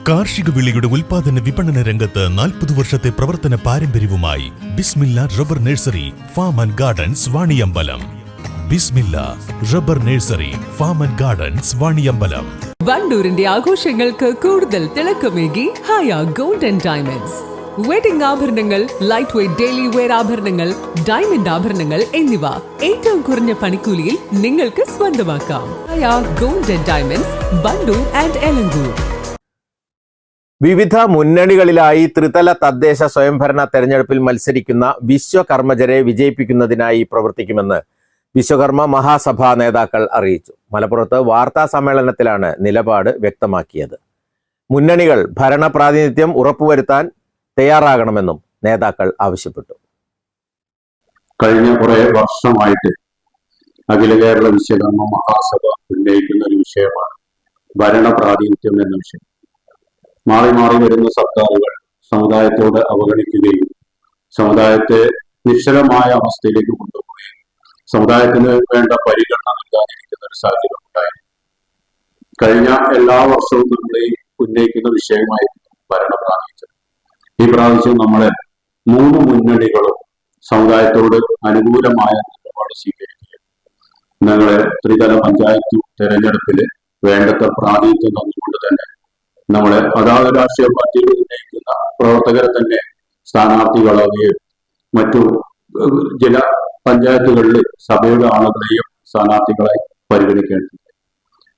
കാർഷിക വിളയുടെ ഉൽപാദന വിപണന രംഗത്ത് 40 വർഷത്തെ പ്രവർത്തന പാരമ്പര്യവുമായി Bismillah rubber nursery farm and gardens Vaniyambalam. Bismillah rubber nursery farm and gardens Vaniyambalam. വണ്ടൂരിന്റെ ആഘോഷങ്ങൾക്ക് കൂടുതൽ തിളക്കമേകി Haya gold and diamonds. Wedding ആഭരണങ്ങൾ, ലൈറ്റ് വെയ്റ്റ് ഡെയിലി വെയർ ആഭരണങ്ങൾ, ഡയമണ്ട് ആഭരണങ്ങൾ എന്നിവ ഏറ്റവും കുറഞ്ഞ പണിക്കൂലിയിൽ നിങ്ങൾക്ക് സ്വന്തമാക്കാം. Haya gold and diamonds, Wandoor and Elankur. വിവിധ മുന്നണികളിലായി ത്രിതല തദ്ദേശ സ്വയംഭരണ തെരഞ്ഞെടുപ്പിൽ മത്സരിക്കുന്ന വിശ്വകർമ്മജരെ വിജയിപ്പിക്കുന്നതിനായി പ്രവർത്തിക്കുമെന്ന് വിശ്വകർമ്മ മഹാസഭാ നേതാക്കൾ അറിയിച്ചു. മലപ്പുറത്ത് വാർത്താ സമ്മേളനത്തിലാണ് നിലപാട് വ്യക്തമാക്കിയത്. മുന്നണികൾ ഭരണ പ്രാതിനിധ്യം ഉറപ്പുവരുത്താൻ തയ്യാറാകണമെന്നും നേതാക്കൾ ആവശ്യപ്പെട്ടു. കഴിഞ്ഞ കുറെ വർഷമായിട്ട് അഖില കേരള വിശ്വകർമ്മ മഹാസഭ ഉന്നയിക്കുന്ന ഒരു വിഷയമാണ് ഭരണ പ്രാതിനിധ്യം എന്ന വിഷയം. മാറി മാറി വരുന്ന സർക്കാരുകൾ സമുദായത്തോട് അവഗണിക്കുകയും സമുദായത്തെ നിശ്ചലമായ അവസ്ഥയിലേക്ക് കൊണ്ടുപോവുകയും സമുദായത്തിന് വേണ്ട പരിഗണന നൽകാതിരിക്കുന്ന ഒരു സാഹചര്യം ഉണ്ടായിരുന്നു. കഴിഞ്ഞ എല്ലാ വർഷവും നമ്മൾ ഉന്നയിക്കുന്ന വിഷയമായിരുന്നു ഭരണ പ്രാതിനിധ്യം. ഈ പ്രാവശ്യം നമ്മളെ 3 മുന്നണികളും സമുദായത്തോട് അനുകൂലമായ നിലപാട് സ്വീകരിക്കുകയും ഞങ്ങളെ ത്രിതല പഞ്ചായത്ത് തെരഞ്ഞെടുപ്പിൽ വേണ്ടത്ര പ്രാതിനിധ്യം തന്നുകൊണ്ട് തന്നെ നമ്മളെ അതാത് രാഷ്ട്രീയ പാർട്ടികൾ ഉന്നയിക്കുന്ന പ്രവർത്തകരെ തന്നെ സ്ഥാനാർത്ഥികളാവുകയും മറ്റു ജില്ലാ പഞ്ചായത്തുകളിൽ സഭയുടെ ആളുകളെയും സ്ഥാനാർത്ഥികളായി പരിഗണിക്കേണ്ടതുണ്ട്.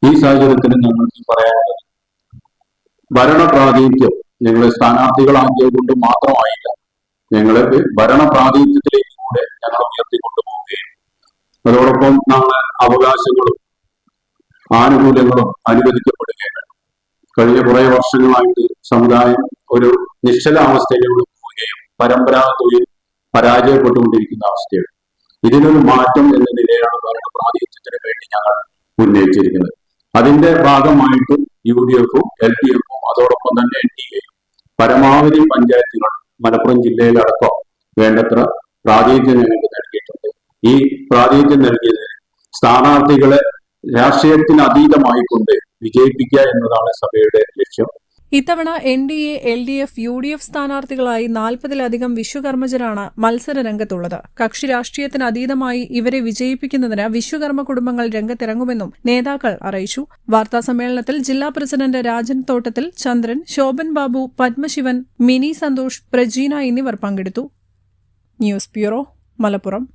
ഈ സാഹചര്യത്തിൽ ഞങ്ങൾക്ക് പറയാനുള്ളത് ഭരണ പ്രാതിനിധ്യം ഞങ്ങൾ സ്ഥാനാർത്ഥികളാക്കിയത് കൊണ്ട് മാത്രമായില്ല, ഞങ്ങൾക്ക് ഭരണ പ്രാതിനിധ്യത്തിലേക്ക് കൂടെ ഞങ്ങൾ ഉയർത്തിക്കൊണ്ടുപോവുകയും അതോടൊപ്പം ഞങ്ങളുടെ അവകാശങ്ങളും ആനുകൂല്യങ്ങളും അനുവദിക്കപ്പെടുകയും വേണം. കഴിഞ്ഞ കുറെ വർഷങ്ങളായിട്ട് സമുദായം ഒരു നിശ്ചലാവസ്ഥയിലൂടെ പോവുകയും പരമ്പരാഗത തൊഴിൽ പരാജയപ്പെട്ടുകൊണ്ടിരിക്കുന്ന അവസ്ഥയാണ്. ഇതിനൊരു മാറ്റം എന്ന നിലയാണ് ഭരണ പ്രാതിനിധ്യത്തിന് വേണ്ടി ഞങ്ങൾ ഉന്നയിച്ചിരിക്കുന്നത്. അതിന്റെ ഭാഗമായിട്ട് UDF-ഉം LDF-ഉം അതോടൊപ്പം തന്നെ NDA പരമാവധി പഞ്ചായത്തുകൾ മലപ്പുറം ജില്ലയിലടക്കം വേണ്ടത്ര പ്രാതിനിധ്യം ഞങ്ങൾക്ക് നൽകിയിട്ടുണ്ട്. ഈ പ്രാതിനിധ്യം നൽകിയതിന് സ്ഥാനാർത്ഥികളെ രാഷ്ട്രീയത്തിന് അതീതമായിക്കൊണ്ട് വിജയിപ്പിക്കുക എന്നതാണ് സഭയുടെ ലക്ഷ്യം. ഇത്തവണ NDA, LDF, UDF സ്ഥാനാർത്ഥികളായി 40-ലധികം വിശ്വകർമ്മജരാണ് മത്സര രംഗത്തുള്ളത്. കക്ഷി രാഷ്ട്രീയത്തിന് അതീതമായി ഇവരെ വിജയിപ്പിക്കുന്നതിന് വിശ്വകർമ്മ കുടുംബങ്ങൾ രംഗത്തിറങ്ങുമെന്നും നേതാക്കൾ അറിയിച്ചു. വാർത്താസമ്മേളനത്തിൽ ജില്ലാ പ്രസിഡന്റ് രാജൻ തോട്ടത്തിൽ, ചന്ദ്രൻ, ശോഭൻ ബാബു, പത്മശിവൻ, മിനി സന്തോഷ്, പ്രജീന എന്നിവർ പങ്കെടുത്തു. News bureau, Malappuram.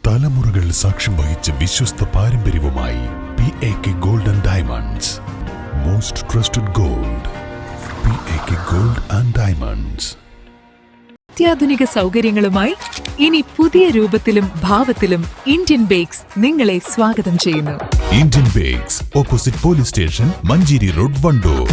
തലമുറകൾ സാക്ഷ്യം വഹിച്ച വിശ്വസ്ത പാരമ്പര്യവുമായി PAK gold and diamonds. Most trusted gold, PAK gold and diamonds. അത്യാധുനിക സൗകര്യങ്ങളുമായി ഇനി പുതിയ രൂപത്തിലും ഭാവത്തിലും ഇന്ത്യൻ ബേക്സ് നിങ്ങളെ സ്വാഗതം ചെയ്യുന്നു. Indian bakes, opposite police station, Manjeri road, Wandoor.